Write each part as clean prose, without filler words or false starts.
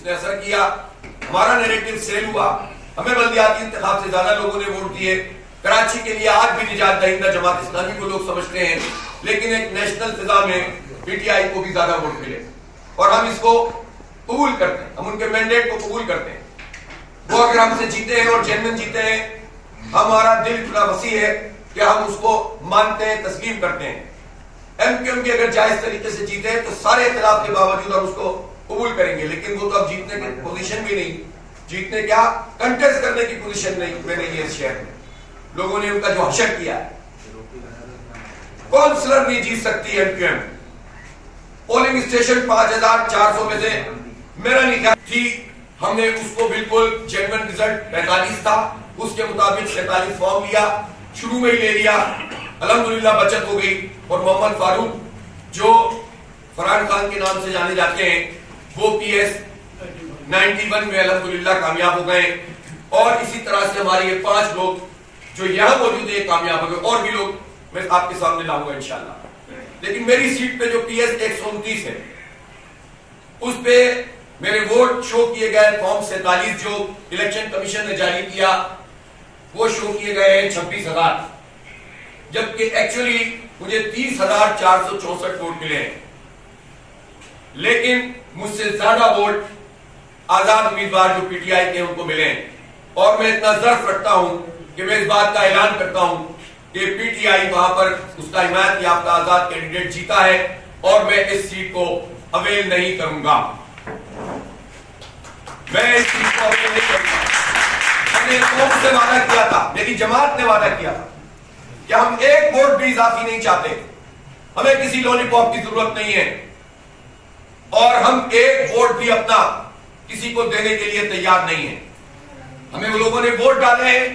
उसने असर किया, हमारा नैरेटिव सेल हुआ, हमें बल्दियाती इंतखाब से ज्यादा लोगों ने वोट दिए। कराची के लिए आज भी निजात दहिंदा जमात इस्लामी को लोग समझते हैं, लेकिन एक नेशनल फिजा में पीटीआई को भी ज्यादा वोट मिले और हम इसको कबूल करते हैं, हम उनके मैंडेट को कबूल करते हैं। वो अगर हमसे जीते हैं और जेन्युइन जीते हैं, हमारा दिल इतना वसी है कि हम उसको मानते हैं, तस्लीम करते हैं। एमक्यूएम की अगर जायज तरीके से जीते तो सारे इख्तिलाफ के बावजूद हम उसको कबूल करेंगे, लेकिन वो तो अब जीतने की पोजीशन भी नहीं, जीतने क्या कंटेस्ट करने की पोजीशन में नहीं है। इस शहर में लोगों ने उनका जो हशर किया है, काउंसलर नहीं जीत सकती एमक्यूएम। पोलिंग स्टेशन 5400 में से मेरा नहीं ख्याल थी, हमने उसको बिल्कुल जेन्युइन रिजल्ट 45 था, उसके मुताबिक 47 फॉर्म लिया, शुरू में ही ले लिया, अल्हम्दुलिल्लाह बचत हो गई। और मोहम्मद फारूक जो फरहान खान के नाम से जाने जाते हैं, वो PS 91 में अल्हम्दुलिल्लाह कामयाब हो गए। और इसी तरह से हमारे ये 5 लोग जो यहां मौजूद है कामयाब हो गए, और भी लोग मैं आपके सामने लाऊंगा इंशाल्लाह। लेकिन मेरी सीट पे जो PS 129 है, उस पे मेरे वोट शो किए गए फॉर्म 47 जो इलेक्शन कमीशन ने जारी किया, वो शो किए गए हैं 26,000, जबकि एक्चुअली मुझे 30,464 वोट मिले हैं। लेकिन मुझसे ज्यादा वोट आजाद उम्मीदवार जो पीटीआई के उनको मिले हैं। और मैं इतना जर्फ रखता हूं कि मैं इस बात का ऐलान करता हूं कि पीटीआई वहां पर उसका हिमायत याफ्ता आजाद कैंडिडेट जीता है और मैं इस सीट को अवेल नहीं करूंगा। मैं इस सीट को अवेल नहीं करूंगा। मैंने कौम से वादा किया था, मेरी जमात ने वादा किया था कि हम एक वोट भी इजाफी नहीं चाहते, हमें किसी लॉलीपॉप की जरूरत नहीं है, और हम एक वोट भी अपना किसी को देने के लिए तैयार नहीं है। हमें वो लोगों ने वोट डाले हैं,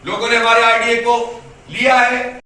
लोगों ने हमारे आईडीए को लिया है।